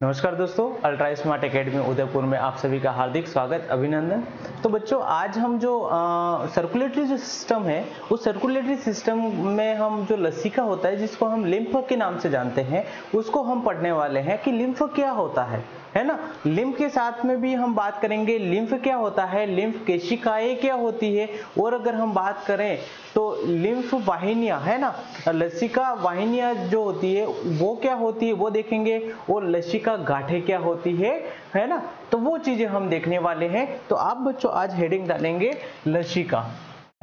नमस्कार दोस्तों, ultra smart academy Udaipur में आप सभी का हार्दिक स्वागत, अभिनंदन। तो बच्चों, आज हम जो सर्कुलेटरी जो सिस्टम है, उस सर्कुलेटरी सिस्टम में हम जो लसिका होता है, जिसको हम लिम्फ के नाम से जानते हैं, उसको हम पढ़ने वाले हैं कि लिम्फ क्या होता है ना। लिम्फ के साथ में भी हम बात करेंगे लिम्फ क्या होता है, लिम्फ केशिकाएं क्या होती है, और अगर हम बात करें तो लिम्फ वाहिनियां है ना, लसिका वाहिनियां जो होती है वो क्या होती है वो देखेंगे, और लसिका गांठें क्या होती है ना। तो वो चीजें हम देखने वाले हैं। तो आप बच्चों आज हेडिंग डालेंगे लसिका,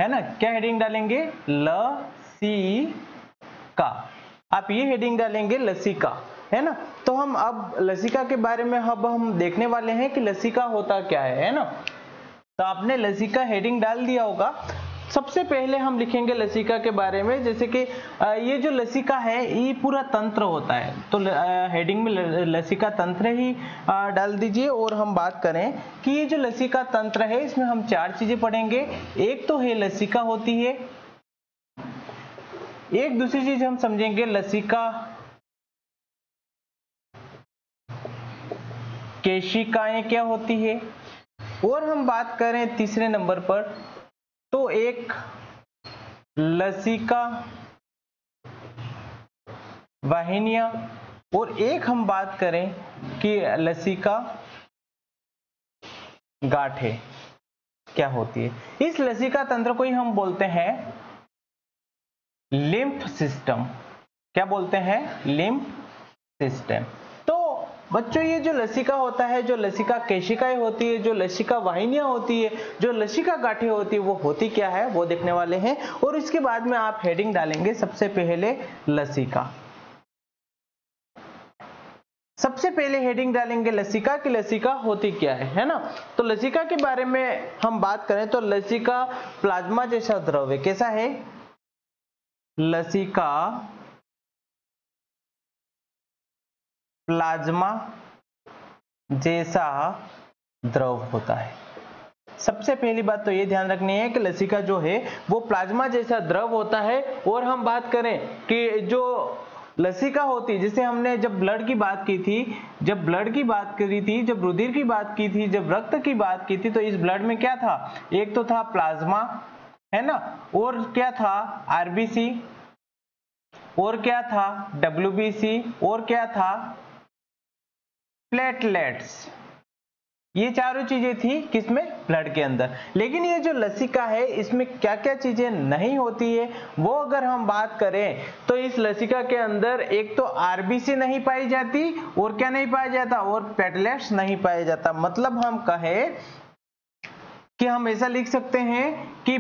है ना। क्या हेडिंग डालेंगे? लसिका। आप ये हेडिंग डालेंगे लसिका, है ना। तो हम अब लसिका के बारे में अब हम देखने वाले हैं कि लसिका होता क्या है ना। तो आपने लसिका हेडिंग डाल दिया होगा। सबसे पहले हम लिखेंगे लसिका के बारे में, जैसे कि ये जो लसिका है ये पूरा तंत्र होता है, तो हेडिंग में लसिका तंत्र ही डाल दीजिए। और हम बात करें कि ये जो लसिका तंत्र है, इसमें हम चार चीजें पढ़ेंगे। एक तो है लसिका होती है, एक दूसरी चीज हम समझेंगे लसिका केशिकाएं क्या होती है, और हम बात करें तीसरे नंबर पर तो एक लसिका वाहिनियां, और एक हम बात करें कि लसिका गांठें क्या होती है। इस लसिका तंत्र को ही हम बोलते हैं लिम्फ सिस्टम। क्या बोलते हैं? Lymph system. तो बच्चों, ये जो लसिका होता है, जो लसिका केशिकाएं होती है, जो लसिका वाहिनियां होती है, जो लसिका गांठें होती है, वो होती क्या है वो देखने वाले हैं। और इसके बाद में आप हेडिंग डालेंगे सबसे पहले लसिका। सबसे पहले हेडिंग डालेंगे लसिका कि लसिका होती क्या है ना। तो लसिका के बारे में हम बात करें तो लसिका प्लाज्मा जैसा द्रव है। कैसा है? लसिका प्लाज्मा जैसा द्रव होता है। सबसे पहली बात तो ये ध्यान रखनी है कि लसिका जो है वो प्लाज्मा जैसा द्रव होता है। और हम बात करें कि जो लसिका होती है, जैसे हमने जब ब्लड की बात की थी, जब ब्लड की बात करी थी, जब रुधिर की बात की थी, जब रक्त की बात की थी, तो इस ब्लड में क्या था? एक तो था प्लाज्मा, है ना, और क्या था? आरबीसी, और क्या था? डब्ल्यूबीसी, और क्या था? प्लेटलेट्स। ये चारों चीजें थी किसमें? ब्लड के अंदर। लेकिन ये जो लसिका है इसमें क्या क्या चीजें नहीं होती है वो अगर हम बात करें तो इस लसिका के अंदर एक तो आरबीसी नहीं पाई जाती, और क्या नहीं पाया जाता? और प्लेटलेट्स नहीं पाया जाता। मतलब हम कहें कि हम ऐसा लिख सकते हैं कि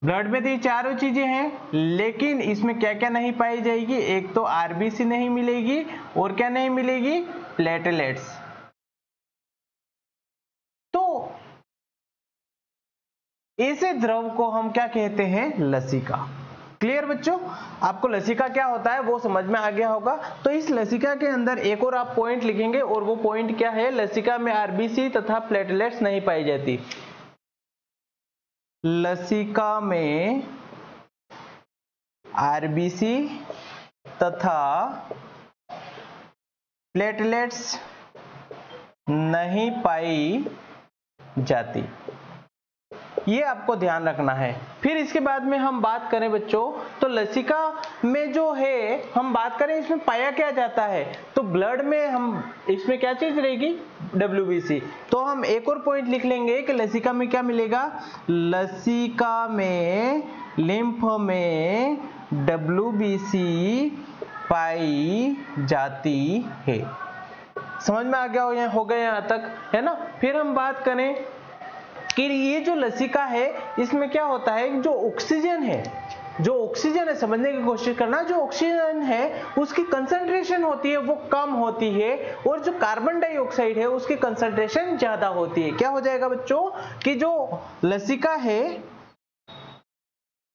ब्लड में तो ये चारों चीजें हैं, लेकिन इसमें क्या क्या नहीं पाई जाएगी? एक तो आरबीसी नहीं मिलेगी, और क्या नहीं मिलेगी? प्लेटलेट्स। तो ऐसे द्रव को हम क्या कहते हैं? लसिका। क्लियर बच्चों? आपको लसिका क्या होता है वो समझ में आ गया होगा। तो इस लसिका के अंदर एक और आप पॉइंट लिखेंगे, और वो पॉइंट क्या है? लसिका में आरबीसी तथा प्लेटलेट्स नहीं पाई जाती। लसिका में आरबीसी तथा प्लेटलेट्स नहीं पाई जाती, ये आपको ध्यान रखना है। फिर इसके बाद में हम बात करें बच्चों, तो लसिका में जो है हम बात करें इसमें पाया क्या जाता है, तो ब्लड में हम इसमें क्या चीज रहेगी? डब्ल्यूबीसी। तो हम एक और पॉइंट लिख लेंगे कि लसिका में क्या मिलेगा? लसिका में लिम्फ में डब्ल्यूबीसी पाई जाती है। समझ में आ गया हो गया यहाँ तक, है ना। फिर हम बात करें कि ये जो लसिका है इसमें क्या होता है? जो ऑक्सीजन है, समझने की कोशिश करना, जो ऑक्सीजन है उसकी कंसंट्रेशन होती है वो कम होती है, और जो कार्बन डाइऑक्साइड है उसकी कंसंट्रेशन ज्यादा होती है। क्या हो जाएगा बच्चों कि जो लसिका है,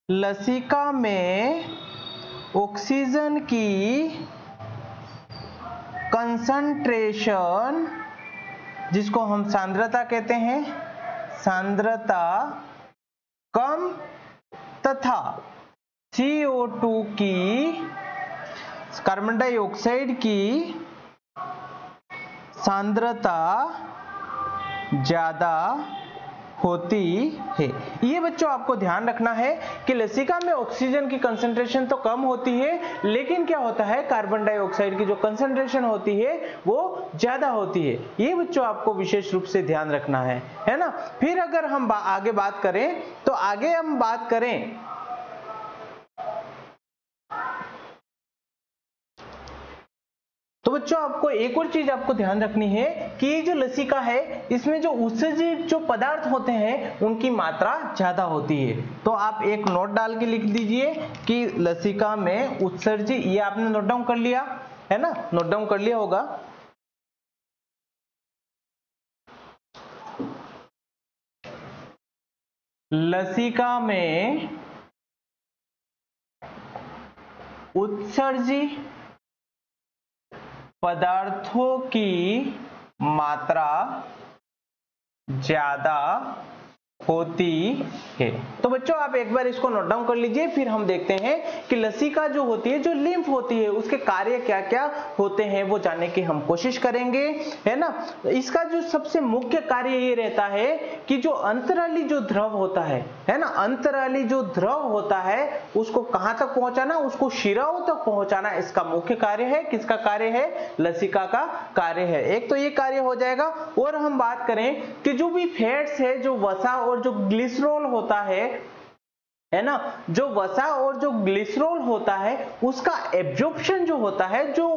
लसिका में ऑक्सीजन की कंसंट्रेशन, जिसको हम सांद्रता कहते हैं, सांद्रता कम तथा CO2 की कार्बन डाइऑक्साइड की सांद्रता ज्यादा होती है। ये बच्चों आपको ध्यान रखना है कि लसिका में ऑक्सीजन की कंसंट्रेशन तो कम होती है, लेकिन क्या होता है कार्बन डाइऑक्साइड की जो कंसंट्रेशन होती है वो ज्यादा होती है। ये बच्चों आपको विशेष रूप से ध्यान रखना है ना। फिर अगर हम आगे बात करें तो आगे हम बात करें तो बच्चों आपको एक और चीज आपको ध्यान रखनी है कि ये जो लसिका है इसमें जो उत्सर्जित जो पदार्थ होते हैं उनकी मात्रा ज्यादा होती है। तो आप एक नोट डाल के लिख दीजिए कि लसिका में उत्सर्जित, ये आपने नोट डाउन कर लिया है ना, नोट डाउन कर लिया होगा। लसिका में उत्सर्जित पदार्थों की मात्रा ज्यादा होती है। तो बच्चों आप एक बार इसको नोट डाउन कर लीजिए, फिर हम देखते हैं कि लसिका जो होती है, जो लिम्फ होती है, उसके कार्य क्या क्या होते हैं वो जानने की हम कोशिश करेंगे, है ना। इसका जो सबसे मुख्य कार्य ये रहता है कि जो अंतराली जो द्रव होता है ना, अंतराली जो द्रव होता है उसको कहां तक पहुंचाना, उसको शिराओं तक पहुंचाना इसका मुख्य कार्य है। किसका कार्य है? लसिका का कार्य है। एक तो ये कार्य हो जाएगा। और हम बात करें कि जो भी फैट्स है, जो वसा और जो ग्लिसरॉल होता है ना, जो वसा और जो ग्लिसरॉल होता है उसका एब्जॉर्प्शन जो होता है, जो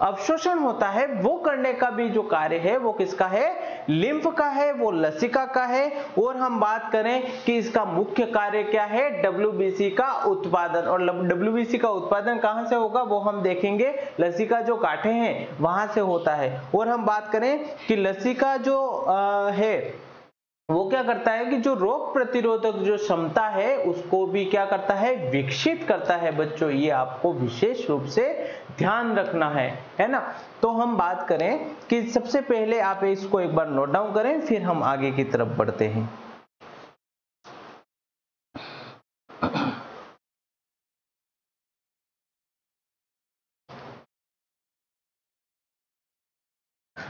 अवशोषण होता है, वो करने का भी जो कार्य है वो किसका है? लिम्फ का है, वो लसिका का है। और हम बात करें कि इसका मुख्य कार्य क्या है? डब्ल्यूबीसी का उत्पादन। और डब्ल्यूबीसी का उत्पादन कहां से होगा वो हम देखेंगे, लसिका जो गांठें हैं वहां से होता है। और हम बात करें कि लसिका जो है वो क्या करता है कि जो रोग प्रतिरोधक जो क्षमता है उसको भी क्या करता है? विकसित करता है। बच्चों ये आपको विशेष रूप से ध्यान रखना है ना। तो हम बात करें कि सबसे पहले आप इसको एक बार नोट डाउन करें, फिर हम आगे की तरफ बढ़ते हैं।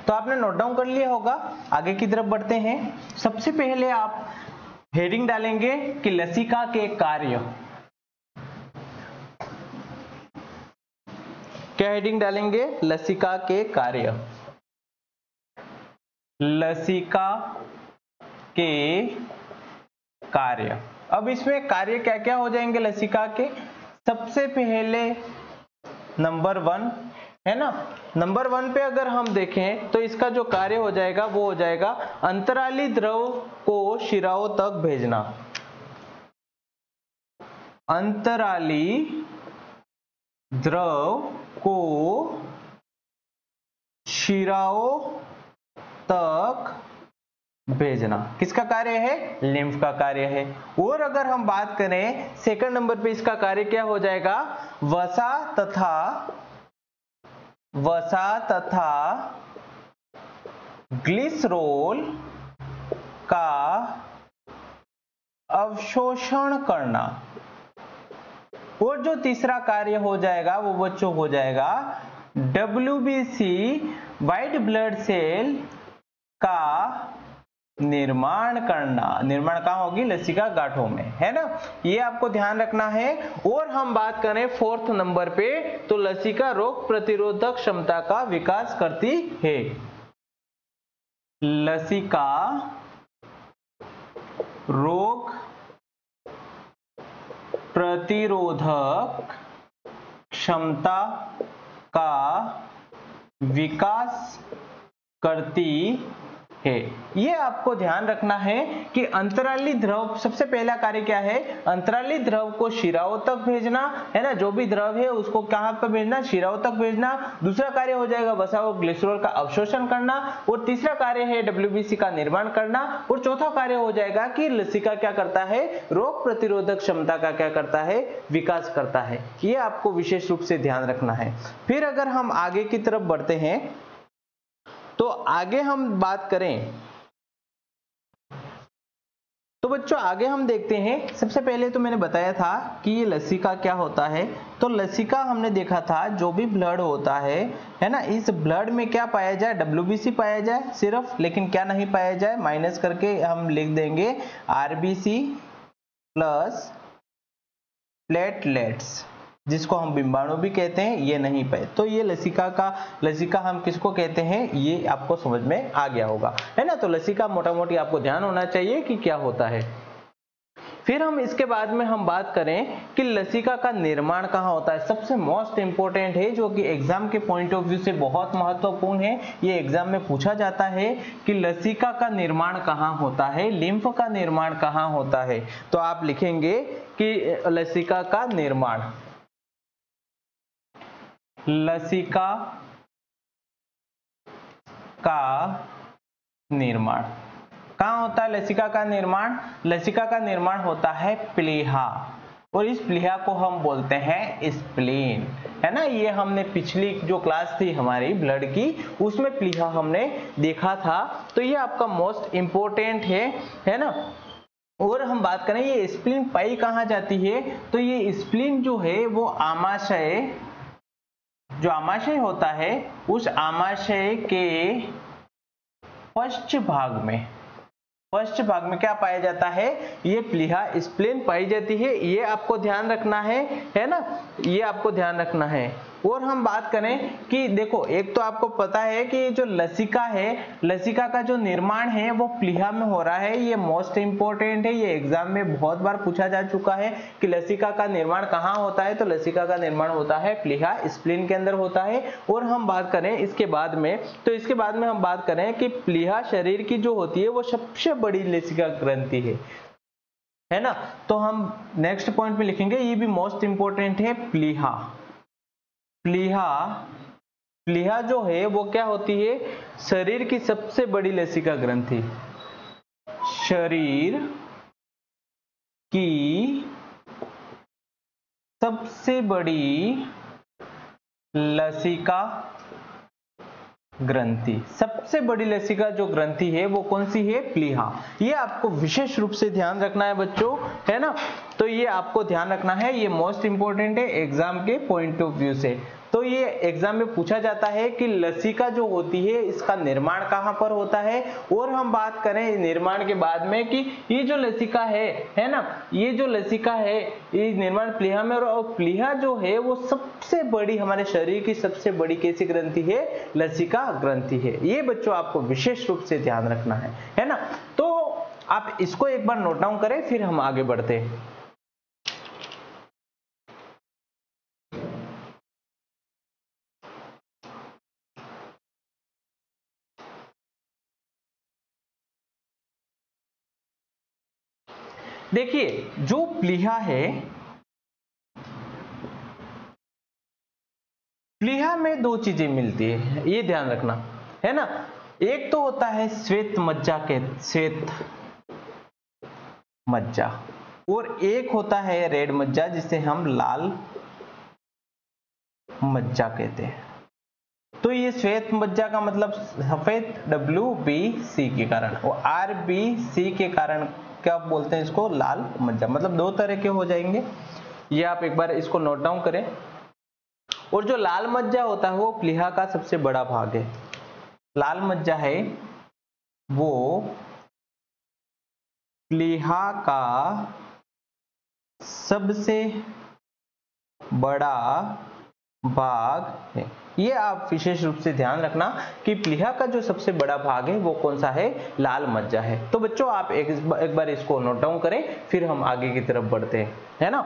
तो आपने नोट डाउन कर लिया होगा, आगे की तरफ बढ़ते हैं। सबसे पहले आप हेडिंग डालेंगे कि लसिका के कार्य। क्या हेडिंग डालेंगे? लसिका के कार्य। लसिका के कार्य। अब इसमें कार्य क्या क्या हो जाएंगे लसिका के? सबसे पहले नंबर 1 है ना, नंबर 1 पे अगर हम देखें तो इसका जो कार्य हो जाएगा वो हो जाएगा अंतराली द्रव को शिराओं तक भेजना। अंतराली द्रव को शिराओं तक भेजना किसका कार्य है? लिम्फ का कार्य है। और अगर हम बात करें सेकंड नंबर पे इसका कार्य क्या हो जाएगा? वसा तथा ग्लिसरॉल का अवशोषण करना। और जो तीसरा कार्य हो जाएगा वो बच्चों हो जाएगा डब्ल्यूबीसी व्हाइट ब्लड सेल का निर्माण करना। निर्माण कहां होगी? लसिका गांठों में, है ना। ये आपको ध्यान रखना है। और हम बात करें 4th नंबर पे तो लसिका रोग प्रतिरोधक क्षमता का विकास करती है। लसिका रोग प्रतिरोधक क्षमता का विकास करती है। ये आपको ध्यान रखना है कि अंतराली द्रव, सबसे पहला कार्य क्या है? अंतराली द्रव को शिराओं तक भेजना, है ना। जो भी द्रव है उसको कहां पर भेजना? शिराओं तक भेजना। दूसरा कार्य हो जाएगा वसा और ग्लिसरॉल का अवशोषण करना। और तीसरा कार्य है डब्ल्यूबीसी का निर्माण करना। और चौथा कार्य हो जाएगा कि लसिका क्या करता है? रोग प्रतिरोधक क्षमता का क्या करता है? विकास करता है। ये आपको विशेष रूप से ध्यान रखना है। फिर अगर हम आगे की तरफ बढ़ते हैं तो आगे हम बात करें तो बच्चों आगे हम देखते हैं। सबसे पहले तो मैंने बताया था कि ये लसिका क्या होता है। तो लसिका हमने देखा था जो भी ब्लड होता है ना, इस ब्लड में क्या पाया जाए, WBC पाया जाए सिर्फ, लेकिन क्या नहीं पाया जाए, माइनस करके हम लिख देंगे RBC प्लस प्लेटलेट्स, जिसको हम बिंबाणु भी कहते हैं, ये नहीं पाए। तो ये लसिका हम किसको कहते हैं, ये आपको समझ में आ गया होगा, है ना। तो लसिका मोटा मोटी आपको ध्यान होना चाहिए कि क्या होता है। फिर हम इसके बाद में हम बात करें कि लसिका का निर्माण कहाँ होता है। सबसे मोस्ट इंपोर्टेंट है, जो कि एग्जाम के पॉइंट ऑफ व्यू से बहुत महत्वपूर्ण है। ये एग्जाम में पूछा जाता है कि लसिका का निर्माण कहाँ होता है, लिम्फ का निर्माण कहाँ होता है। तो आप लिखेंगे कि लसिका का निर्माण, लसिका का निर्माण कहाँ होता है। लसिका का निर्माण, लसिका का निर्माण होता है प्लीहा, और इस प्लीहा को हम बोलते हैं स्प्लीन, है ना। ये हमने पिछली जो क्लास थी हमारी ब्लड की, उसमें प्लीहा हमने देखा था। तो ये आपका मोस्ट इंपोर्टेंट है ना। और हम बात करें ये स्प्लीन पाई कहाँ जाती है, तो ये स्प्लीन जो है वो आमाशय, जो आमाशय होता है, उस आमाशय के पश्च भाग में क्या पाया जाता है, ये प्लीहा स्प्लीन पाई जाती है। ये आपको ध्यान रखना है ना, ये आपको ध्यान रखना है। और हम बात करें कि देखो, एक तो आपको पता है कि जो लसिका है, लसिका का जो निर्माण है वो प्लीहा में हो रहा है। ये मोस्ट इंपोर्टेंट है, ये एग्जाम में बहुत बार पूछा जा चुका है कि लसिका का निर्माण कहाँ होता है। तो लसिका का निर्माण होता है प्लीहा स्प्लीन के अंदर होता है। और हम बात करें इसके बाद में, तो इसके बाद में हम बात करें कि प्लीहा शरीर की जो होती है वो सबसे बड़ी लसिका ग्रंथि है ना। तो हम नेक्स्ट पॉइंट में लिखेंगे, ये भी मोस्ट इंपोर्टेंट है, प्लीहा। प्लीहा जो है वो क्या होती है, शरीर की सबसे बड़ी लसिका ग्रंथि, शरीर की सबसे बड़ी लसिका ग्रंथि, सबसे बड़ी लसिका जो ग्रंथि है वो कौन सी है, प्लीहा। ये आपको विशेष रूप से ध्यान रखना है बच्चों, है ना। तो ये आपको ध्यान रखना है, ये मोस्ट इंपोर्टेंट है एग्जाम के पॉइंट ऑफ व्यू से। तो ये एग्जाम में पूछा जाता है कि लसिका जो होती है इसका निर्माण कहाँ पर होता है। और हम बात करें निर्माण के बाद में कि ये जो लसिका है ना, ये जो लसिका है ये निर्माण प्लीहा में, और प्लीहा जो है वो सबसे बड़ी, हमारे शरीर की सबसे बड़ी कैसी ग्रंथि है, लसिका ग्रंथि है। ये बच्चों आपको विशेष रूप से ध्यान रखना है ना। तो आप इसको एक बार नोट डाउन करें, फिर हम आगे बढ़ते हैं। देखिए जो प्लीहा है, प्लीहा में दो चीजें मिलती है, ये ध्यान रखना, है ना। एक तो होता है श्वेत मज्जा, और एक होता है रेड मज्जा, जिसे हम लाल मज्जा कहते हैं। तो ये श्वेत मज्जा का मतलब सफेद, WBC के कारण, और RBC के कारण क्या बोलते हैं इसको, लाल मज्जा। मतलब दो तरह के हो जाएंगे, ये आप एक बार इसको नोट डाउन करें। और जो लाल मज्जा होता है वो प्लीहा का सबसे बड़ा भाग है। लाल मज्जा है वो प्लीहा का सबसे बड़ा भाग है। ये आप विशेष रूप से ध्यान रखना कि प्लीहा का जो सबसे बड़ा भाग है वो कौन सा है, लाल मज्जा है। तो बच्चों आप एक बार इसको नोट डाउन करें, फिर हम आगे की तरफ बढ़ते हैं, है ना।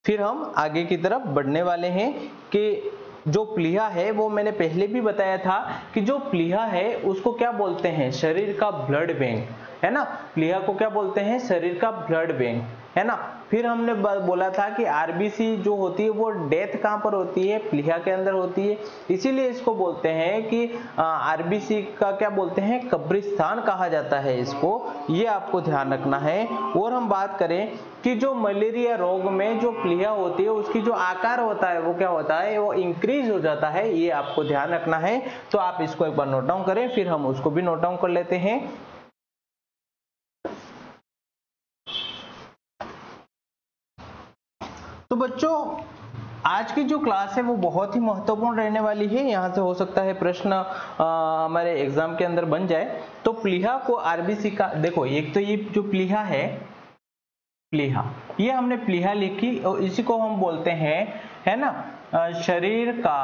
फिर हम आगे की तरफ बढ़ने वाले हैं कि जो प्लीहा है वो मैंने पहले भी बताया था कि जो प्लीहा है उसको क्या बोलते हैं, शरीर का ब्लड बैंक, है ना। प्लीहा को क्या बोलते हैं, शरीर का ब्लड बैंक, है ना। फिर हमने बोला था कि RBC जो होती है वो डेथ कहाँ पर होती है, प्लीहा के अंदर होती है। इसीलिए इसको बोलते हैं कि RBC का क्या बोलते हैं, कब्रिस्तान कहा जाता है इसको, ये आपको ध्यान रखना है। और हम बात करें कि जो मलेरिया रोग में जो प्लीहा होती है उसकी जो आकार होता है वो क्या होता है, वो इंक्रीज हो जाता है, ये आपको ध्यान रखना है। तो आप इसको एक बार नोट डाउन करें, फिर हम उसको भी नोट डाउन कर लेते हैं। तो बच्चों आज की जो क्लास है वो बहुत ही महत्वपूर्ण रहने वाली है। यहाँ से हो सकता है प्रश्न हमारे एग्जाम के अंदर बन जाए। तो प्लीहा को आरबीसी का, देखो एक तो ये जो प्लीहा है, प्लीहा ये हमने प्लीहा लिखी और इसी को हम बोलते हैं, है ना, शरीर का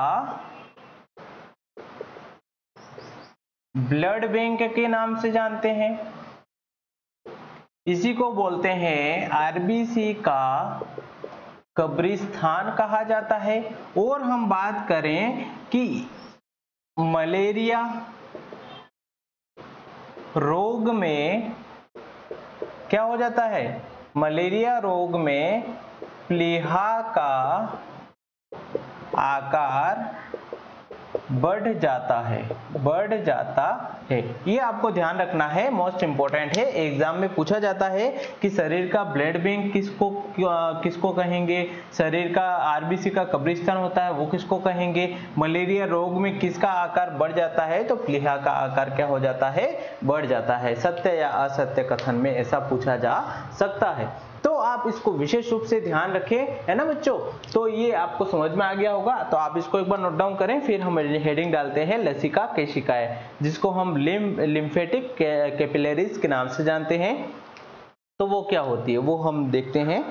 ब्लड बैंक के नाम से जानते हैं। इसी को बोलते हैं आरबीसी का कब्रिस्तान कहा जाता है। और हम बात करें कि मलेरिया रोग में क्या हो जाता है, मलेरिया रोग में प्लीहा का आकार बढ़ जाता है, बढ़ जाता है। ये आपको ध्यान रखना है, मोस्ट इंपॉर्टेंट है। एग्जाम में पूछा जाता है कि शरीर का ब्लड बैंक किसको कहेंगे, शरीर का आरबीसी का कब्रिस्तान होता है वो किसको कहेंगे, मलेरिया रोग में किसका आकार बढ़ जाता है, तो प्लीहा का आकार क्या हो जाता है, बढ़ जाता है। सत्य या असत्य कथन में ऐसा पूछा जा सकता है। तो आप इसको विशेष रूप से ध्यान रखें, है ना बच्चों। तो ये आपको समझ में आ गया होगा, तो आप इसको एक बार नोट डाउन करें। फिर हम हेडिंग डालते हैं लसिका केशिकाएं, जिसको हम लिम्फेटिक कैपिलरीज के नाम से जानते हैं। तो वो क्या होती है वो हम देखते हैं।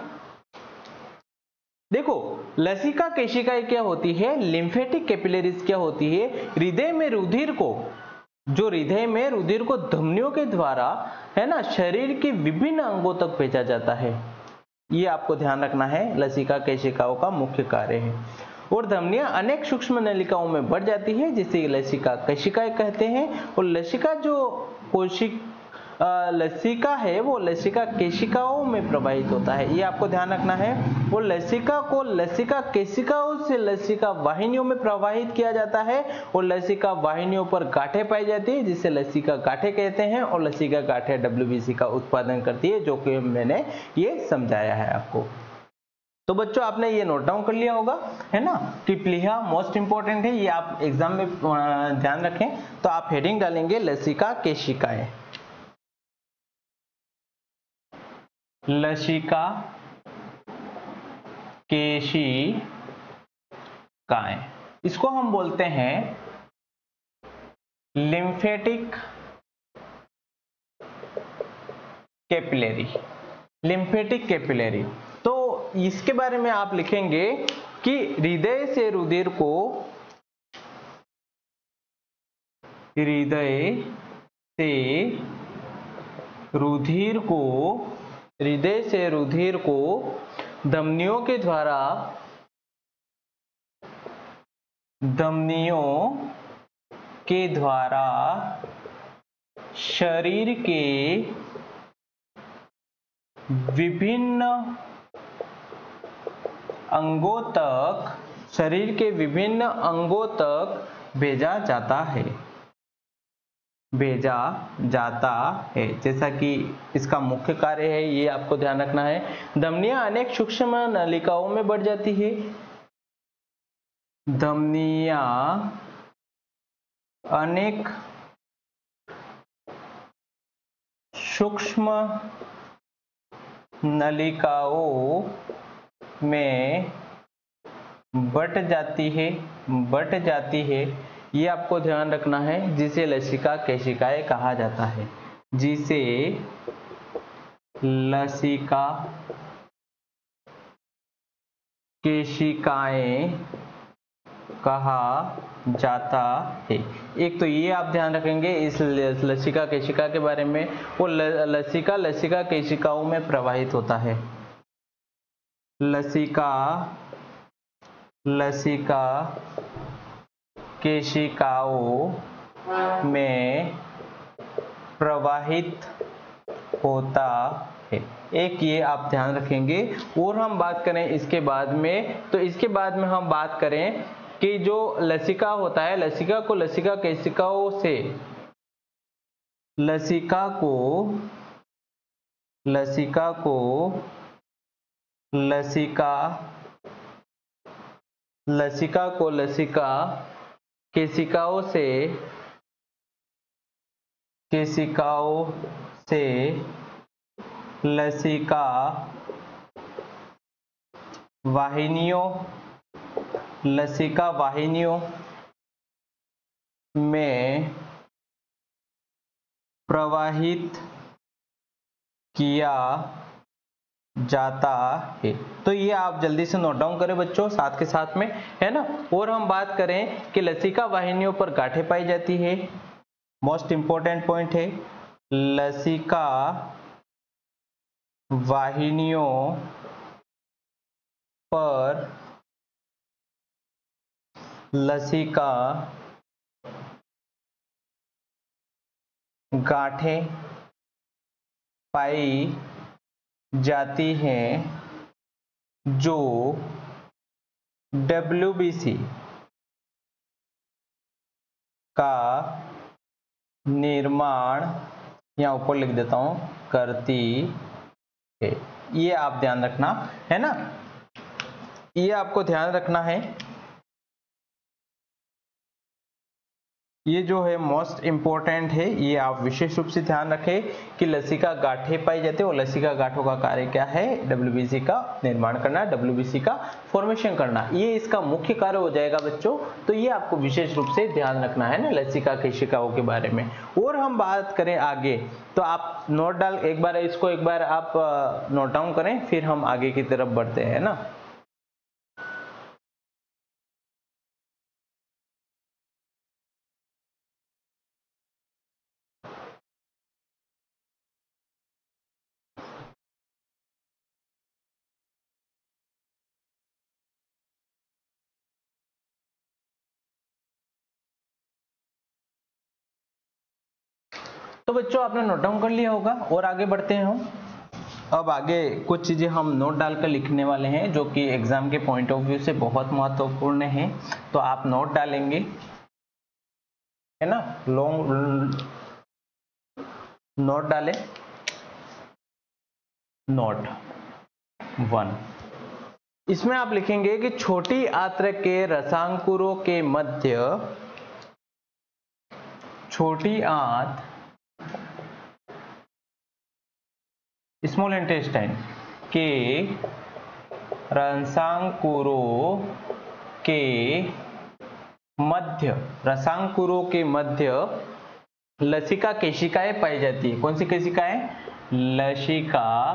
देखो लसिका केशिकाएं क्या होती है, लिम्फेटिक कैपिलरीज क्या होती है, हृदय में रुधिर को, जो हृदय में रुधिर को धमनियों के द्वारा, है ना, शरीर के विभिन्न अंगों तक भेजा जाता है। ये आपको ध्यान रखना है, लसिका केशिकाओं का मुख्य कार्य है। और धमनियां अनेक सूक्ष्म नलिकाओं में बढ़ जाती है, जिसे लसिका केशिकाएं कहते हैं। और लसिका जो लसिका है वो लसिका केशिकाओं में प्रवाहित होता है, ये आपको ध्यान रखना है। वो लसिका को लसिका केशिकाओं से लसिका वाहिनियों में प्रवाहित किया जाता है। और लसिका वाहिनियों पर गांठें पाई जाती है, जिसे लसिका गांठें कहते हैं। और लसिका गांठें डब्ल्यूबीसी का उत्पादन करती है, जो कि मैंने ये समझाया है आपको। तो बच्चों आपने ये नोट डाउन कर लिया होगा, है ना, कि प्लीहा मोस्ट इंपॉर्टेंट है, ये आप एग्जाम में ध्यान रखें। तो आप हेडिंग डालेंगे लसिका केशिकाएं, लसिका केशिकाएं, इसको हम बोलते हैं लिम्फेटिक कैपिलरी, लिम्फेटिक कैपिलरी। तो इसके बारे में आप लिखेंगे कि हृदय से रुधिर को, हृदय से रुधिर को, हृदय से रुधिर को धमनियों के द्वारा, धमनियों के द्वारा शरीर के विभिन्न अंगों तक, शरीर के विभिन्न अंगों तक भेजा जाता है, भेजा जाता है। जैसा कि इसका मुख्य कार्य है, ये आपको ध्यान रखना है। धमनियां अनेक सूक्ष्म नलिकाओं में बढ़ जाती है, धमनियां अनेक सूक्ष्म नलिकाओं में बढ़ जाती है, बढ़ जाती है। ये आपको ध्यान रखना है, जिसे लसिका केशिकाएं कहा जाता है, जिसे लसिका केशिकाएं कहा जाता है। एक तो ये आप ध्यान रखेंगे इस लसिका केशिका के बारे में। वो लसिका केशिकाओं में प्रवाहित होता है, लसिका केशिकाओं में प्रवाहित होता है। एक ये आप ध्यान रखेंगे। और हम बात करें इसके बाद में, तो इसके बाद में हम बात करें कि जो लसिका होता है, लसिका को लसिका केशिकाओं से, लसिका को लसिका केशिकाओं से लसिका वाहिनियों, लसिका वाहिनियों में प्रवाहित किया जाता है। तो ये आप जल्दी से नोट डाउन करें बच्चों साथ के साथ में, है ना। और हम बात करें कि लसिका वाहिनियों पर गांठें पाई जाती है, मोस्ट इंपॉर्टेंट पॉइंट है, लसिका वाहिनियों पर लसिका गांठें पाई जाती हैं जो WBC का निर्माण, यहाँ ऊपर लिख देता हूं, करती है। ये आप ध्यान रखना है ना, ये आपको ध्यान रखना है। ये जो है मोस्ट इंपॉर्टेंट है, ये आप विशेष रूप से ध्यान रखें कि लसिका गांठें पाई जाती है और लसिका गांठों का कार्य क्या है, WBC का निर्माण करना, WBC का फॉर्मेशन करना, ये इसका मुख्य कार्य हो जाएगा बच्चों। तो ये आपको विशेष रूप से ध्यान रखना है ना लसिका केशिकाओं के बारे में। और हम बात करें आगे, तो आप नोट डाल, एक बार इसको एक बार आप नोट डाउन करें, फिर हम आगे की तरफ बढ़ते हैं ना। तो बच्चों आपने नोट डाउन कर लिया होगा और आगे बढ़ते हैं हम। अब आगे कुछ चीजें हम नोट डालकर लिखने वाले हैं जो कि एग्जाम के पॉइंट ऑफ व्यू से बहुत महत्वपूर्ण है। तो आप नोट डालेंगे, है ना, लॉन्ग नोट डालें। नोट 1, इसमें आप लिखेंगे कि छोटी आंत्र के रसांकुरों के मध्य, छोटी आंत स्मॉल इंटेस्टाइन के रसांकुरों के मध्य, रसांकुरों के मध्य लसिका केशिकाएं पाई जाती है। कौन सी केशिकाएं? लसिका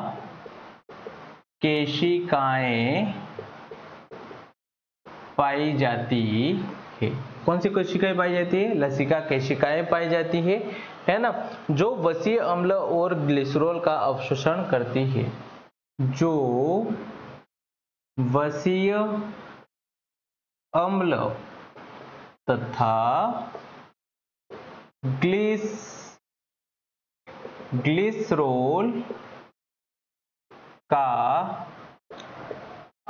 केशिकाएं पाई जाती है। कौन सी कोशिकाएं पाई जाती है? लसिका केशिकाएं पाई जाती है ना, जो वसीय अम्ल और ग्लिसरॉल का अवशोषण करती है, जो वसीय अम्ल तथा ग्लिसरॉल का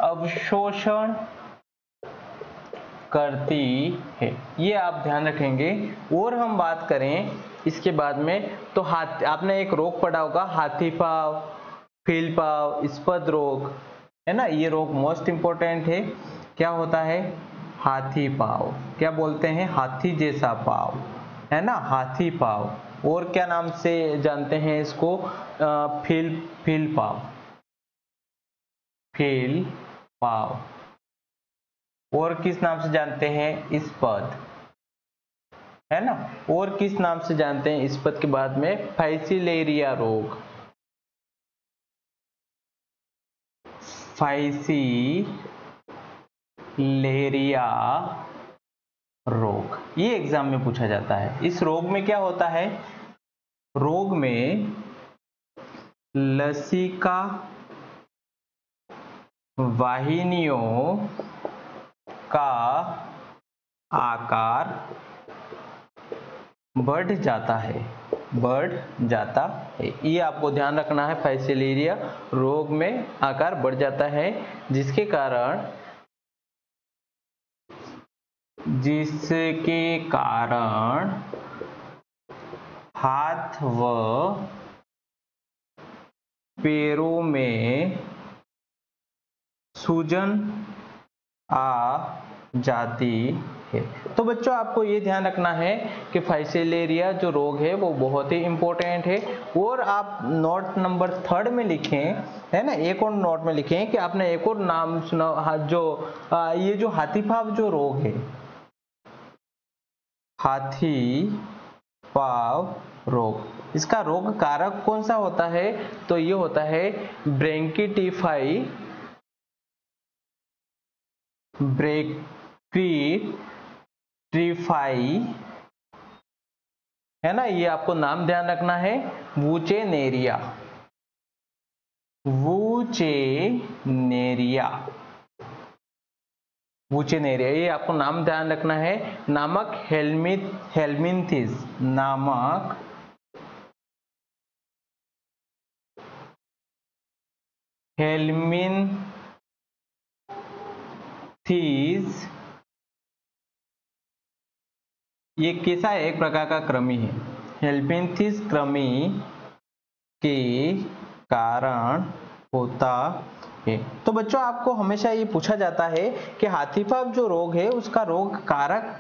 अवशोषण करती है। ये आप ध्यान रखेंगे। और हम बात करें इसके बाद में, तो आपने एक रोग पढ़ा होगा, हाथी पाव, फील पाव, स्पद रोग, है ना। ये रोग मोस्ट इंपॉर्टेंट है। क्या होता है? हाथी पाव, क्या बोलते हैं? हाथी जैसा पाव, है ना, हाथी पाव। और क्या नाम से जानते हैं इसको? फील पाव, फील पाव। और किस नाम से जानते हैं? स्पद, है ना। और किस नाम से जानते हैं स्पद के बाद में? फाइसिलेरिया रोग, फाइसिलेरिया रोग। ये एग्जाम में पूछा जाता है। इस रोग में क्या होता है? रोग में लसिका वाहिनियों का आकार बढ़ जाता है, बढ़ जाता है। ये आपको ध्यान रखना है। फाइसिलेरिया रोग में आकार बढ़ जाता है, जिसके कारण हाथ व पैरों में सूजन आ जाती है। तो बच्चों आपको ये ध्यान रखना है कि फाइसेलेरिया जो रोग है वो बहुत ही इंपॉर्टेंट है। और आप नोट नंबर 3 में लिखें, है ना, एक और नोट में लिखें कि आपने एक और नाम सुना, जो ये जो हाथी पांव जो रोग है, हाथी पांव रोग, इसका रोग कारक कौन सा होता है? तो ये होता है ब्रैंकिटिफाई, है ना, ये आपको नाम ध्यान रखना है, वुचेनेरिया, वुचेनेरिया, ये आपको नाम ध्यान रखना है। नामक हेलमिंथिस, नामक हेलमिंथिस, ये कैसा है? एक प्रकार का कृमि है। हेलमिंथिस कृमि के कारण होता है। तो बच्चों आपको हमेशा ये पूछा जाता है कि हाथी पांव जो रोग है उसका रोग कारक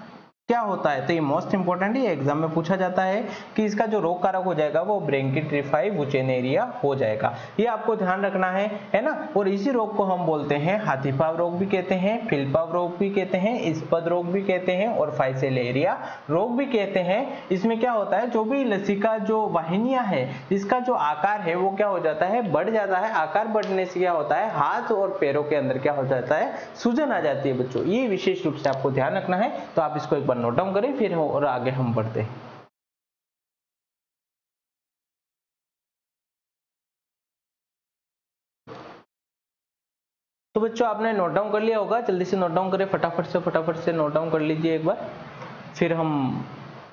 क्या होता है? तो ये मोस्ट इंपोर्टेंट है, एग्जाम में पूछा जाता है कि इसका जो रोग कारक हो जाएगा वो ब्रैंकिटिफाई वुचेनेरिया हो जाएगा। ये आपको ध्यान रखना है ना। और इसी रोग को हम बोलते हैं हाथी पांव रोग भी कहते हैं, फिलपाव रोग भी कहते हैं, इस्पद रोग भी कहते हैं और फाइसेलेरिया रोग भी कहते हैं। इसमें क्या होता है, जो भी लसिका जो वाहिनियां है इसका जो आकार है वो क्या हो जाता है? बढ़ जाता है। आकार बढ़ने से क्या होता है? हाथ और पैरों के अंदर क्या हो जाता है? सूजन आ जाती है। बच्चों ये विशेष रूप से आपको ध्यान रखना है। तो आप इसको एक बार नोट डाउन करें, फिर और आगे हम बढ़ते हैं। तो बच्चों आपने नोट डाउन कर लिया होगा, जल्दी से नोट डाउन करें, फटाफट से नोट डाउन कर लीजिए एक बार। फिर हम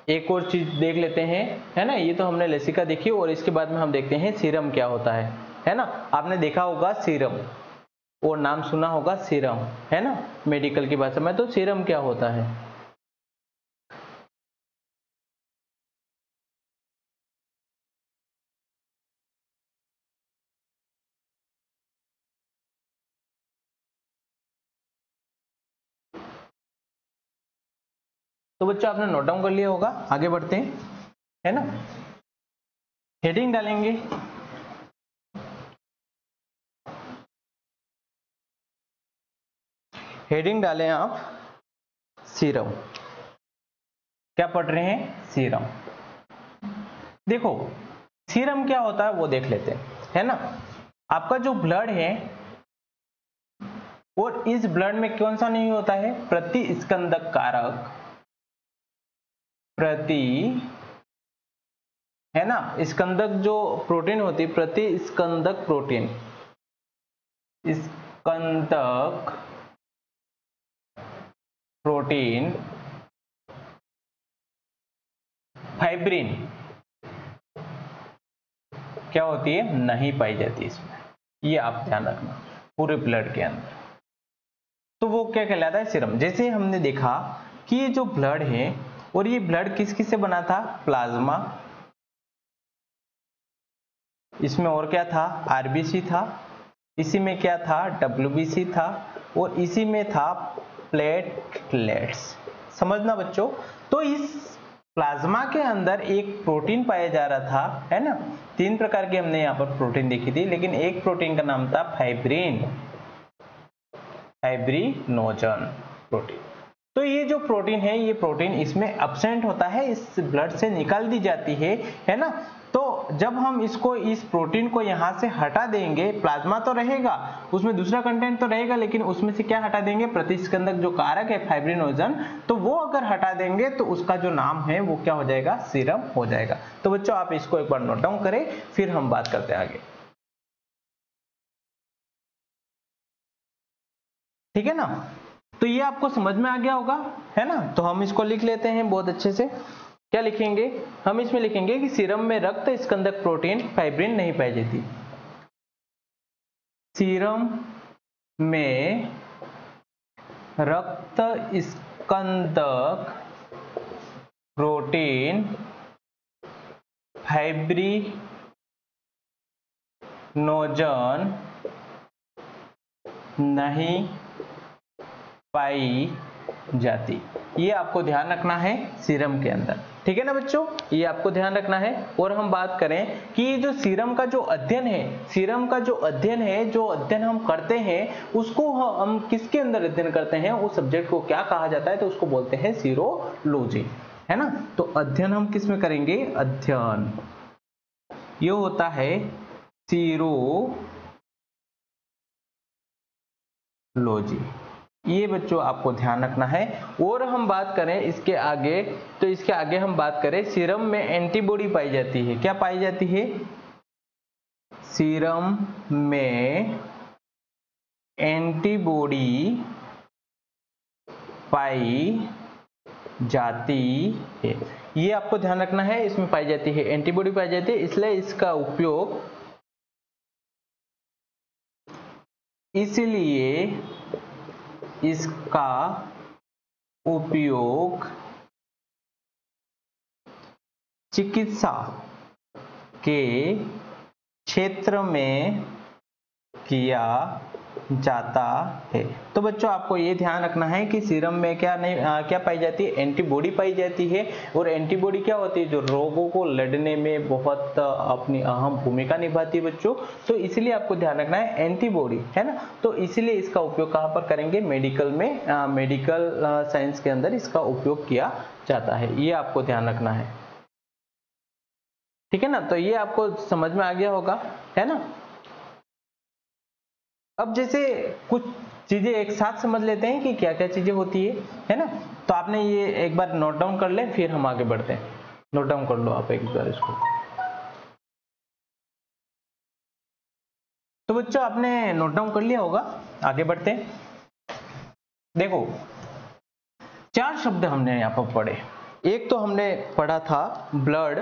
एक और चीज देख लेते हैं, है ना। ये तो हमने लसिका देखी और इसके बाद में हम देखते हैं सीरम क्या होता है ना। आपने देखा होगा सीरम और नाम सुना होगा सीरम, है ना, मेडिकल की भाषा में। तो सीरम क्या होता है? तो बच्चों आपने नोट डाउन कर लिया होगा, आगे बढ़ते हैं, है ना। हेडिंग डालेंगे, हेडिंग डालें आप सीरम। क्या पढ़ रहे हैं? सीरम। देखो सीरम क्या होता है वो देख लेते हैं, है ना। आपका जो ब्लड है और इस ब्लड में कौन सा नहीं होता है? प्रतिस्कंदक कारक, है ना, स्कंदक जो प्रोटीन होती है, प्रतिस्कंदक प्रोटीन, स्कंदक प्रोटीन, फाइब्रिन क्या होती है? नहीं पाई जाती इसमें। ये आप ध्यान रखना पूरे ब्लड के अंदर। तो वो क्या कहलाता है? सीरम। जैसे हमने देखा कि ये जो ब्लड है और ये ब्लड किस किस से बना था? प्लाज्मा, इसमें और क्या था? आरबीसी था, इसी में क्या था? डब्ल्यूबीसी था और इसी में था प्लेटलेट्स। समझना बच्चों। तो इस प्लाज्मा के अंदर एक प्रोटीन पाया जा रहा था, है ना। 3 प्रकार के हमने यहाँ पर प्रोटीन देखी थी, लेकिन एक प्रोटीन का नाम था फाइब्रिन, फाइब्रिनोजन प्रोटीन। तो ये जो प्रोटीन है, ये प्रोटीन इसमें एब्सेंट होता है, इस ब्लड से निकाल दी जाती है ना। तो जब हम इसको, इस प्रोटीन को यहाँ से हटा देंगे, प्लाज्मा तो रहेगा, उसमें दूसरा कंटेंट तो रहेगा, लेकिन उसमें से क्या हटा देंगे? प्रतिस्कंदक जो कारक है फाइब्रिनोजन, तो वो अगर हटा देंगे तो उसका जो नाम है वो क्या हो जाएगा? सीरम हो जाएगा। तो बच्चों आप इसको एक बार नोट डाउन करें, फिर हम बात करते हैं आगे, ठीक है ना। तो ये आपको समझ में आ गया होगा, है ना। तो हम इसको लिख लेते हैं बहुत अच्छे से। क्या लिखेंगे हम? इसमें लिखेंगे कि सीरम में रक्त स्कंदक प्रोटीन फाइब्रिन नहीं पाई जाती। सीरम में रक्त स्कंदक प्रोटीन फाइब्रिनोजन नहीं पाई जाती। ये आपको ध्यान रखना है सीरम के अंदर, ठीक है ना बच्चों, ये आपको ध्यान रखना है। और हम बात करें कि ये जो सीरम का जो अध्ययन है, सीरम का जो अध्ययन है, जो अध्ययन हम करते हैं उसको हम किसके अंदर अध्ययन करते हैं, उस सब्जेक्ट को क्या कहा जाता है, तो उसको बोलते हैं सीरोलॉजी, है ना। तो अध्ययन हम किस में करेंगे, अध्ययन ये होता है सीरोलॉजी, ये बच्चों आपको ध्यान रखना है। और हम बात करें इसके आगे, तो इसके आगे हम बात करें सीरम में एंटीबॉडी पाई जाती है, क्या पाई जाती है, सीरम में एंटीबॉडी पाई जाती है, ये आपको ध्यान रखना है, इसमें पाई जाती है, एंटीबॉडी पाई जाती है, इसलिए इसका उपयोग, इसलिए इसका उपयोग चिकित्सा के क्षेत्र में किया जाता है। तो बच्चों आपको ये ध्यान रखना है कि सीरम में क्या पाई जाती है, एंटीबॉडी पाई जाती है। और एंटीबॉडी क्या होती है, जो रोगों को लड़ने में बहुत अपनी अहम भूमिका निभाती है बच्चों। तो इसलिए आपको ध्यान रखना है एंटीबॉडी, है ना। तो इसलिए इसका उपयोग कहाँ पर करेंगे, मेडिकल में, मेडिकल साइंस के अंदर इसका उपयोग किया जाता है, ये आपको ध्यान रखना है, ठीक है ना। तो ये आपको समझ में आ गया होगा, है ना। अब जैसे कुछ चीजें एक साथ समझ लेते हैं कि क्या क्या चीजें होती है ना। तो आपने ये एक बार नोट डाउन कर ले, फिर हम आगे बढ़ते हैं। नोट डाउन कर लो आप एक बार इसको। तो बच्चों आपने नोट डाउन कर लिया होगा, आगे बढ़ते हैं। देखो 4 शब्द हमने यहाँ पर पढ़े। एक तो हमने पढ़ा था ब्लड,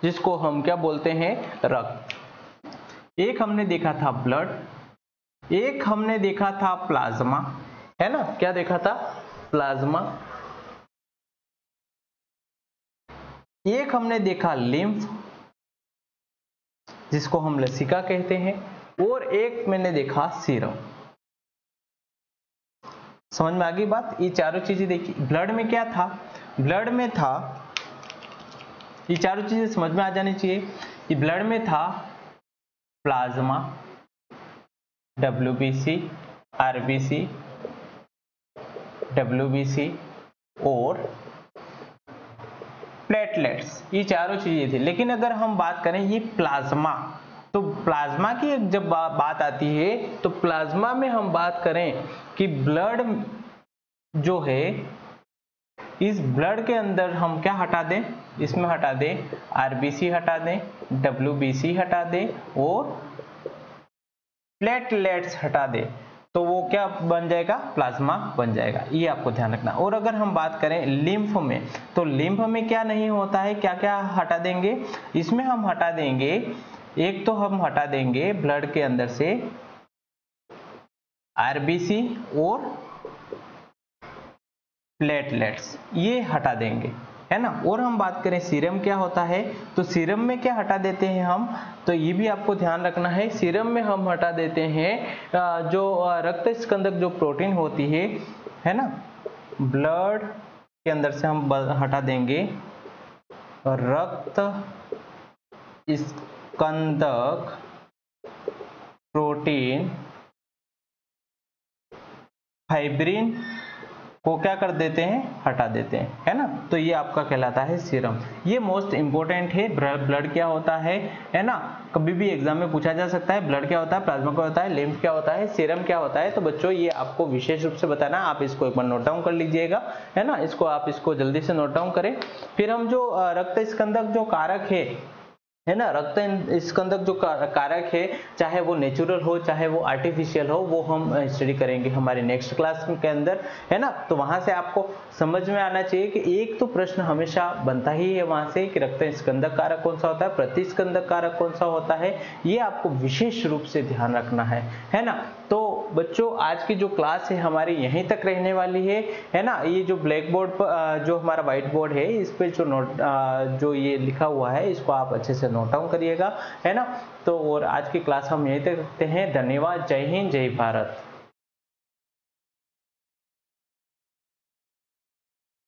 जिसको हम क्या बोलते हैं, रक्त। एक हमने देखा था ब्लड, एक हमने देखा था प्लाज्मा, है ना, क्या देखा था, प्लाज्मा। एक हमने देखा लिम्फ, जिसको हम लसिका कहते हैं। और एक मैंने देखा सीरम। समझ में आ गई बात, ये चारों चीजें देखी। ब्लड में क्या था, ब्लड में था, ये चारों चीजें समझ में आ जानी चाहिए। ये ब्लड में था प्लाज्मा, WBC, RBC, WBC और प्लेटलेट्स, ये चारों चीजें थी। लेकिन अगर हम बात करें ये प्लाज्मा, तो प्लाज्मा की जब बात आती है तो प्लाज्मा में हम बात करें कि ब्लड जो है, इस ब्लड के अंदर हम क्या हटा दें, इसमें हटा दें RBC हटा दें, WBC हटा दें और प्लेटलेट्स हटा दे, तो वो क्या बन जाएगा, प्लाज्मा बन जाएगा, ये आपको ध्यान रखना। और अगर हम बात करें लिम्फ में, तो लिम्फ में क्या नहीं होता है, क्या क्या हटा देंगे, इसमें हम हटा देंगे, एक तो हम हटा देंगे ब्लड के अंदर से RBC और प्लेटलेट्स, ये हटा देंगे, है ना। और हम बात करें सीरम क्या होता है, तो सीरम में क्या हटा देते हैं हम, तो ये भी आपको ध्यान रखना है। सीरम में हम हटा देते हैं जो रक्त स्कंदक जो प्रोटीन होती है ना, ब्लड के अंदर से हम हटा देंगे रक्त स्कंदक प्रोटीन, फाइब्रिन को क्या कर देते हैं, हटा देते हैं, है ना। तो ये आपका कहलाता है सीरम। ये मोस्ट इंपोर्टेंट है। ब्लड क्या होता है ना, कभी भी एग्जाम में पूछा जा सकता है, ब्लड क्या होता है, प्लाज्मा क्या होता है, लिम्फ क्या होता है, सीरम क्या होता है। तो बच्चों ये आपको विशेष रूप से बताना, आप इसको एक बार नोट डाउन कर लीजिएगा, है ना। इसको आप इसको जल्दी से नोट डाउन करें। फिर हम जो रक्त स्कंदक जो कारक है ना, रक्त स्कंदक जो कारक है, चाहे वो नेचुरल हो चाहे वो आर्टिफिशियल हो, वो हम स्टडी करेंगे हमारे नेक्स्ट क्लास के अंदर, है ना। तो वहां से आपको समझ में आना चाहिए कि एक तो प्रश्न हमेशा बनता ही है वहां से कि रक्त स्कंदक कारक कौन सा होता है, प्रतिस्कंदक कारक कौन सा होता है, ये आपको विशेष रूप से ध्यान रखना है ना। तो बच्चों आज की जो क्लास है हमारी यहीं तक रहने वाली है ना। ये जो ब्लैक बोर्ड पर जो हमारा व्हाइट बोर्ड है, इस पे जो नोट जो ये लिखा हुआ है, इसको आप अच्छे से नोट डाउन करिएगा, है ना। तो और आज की क्लास हम यहीं तक रखते हैं। धन्यवाद, जय हिंद, जय भारत।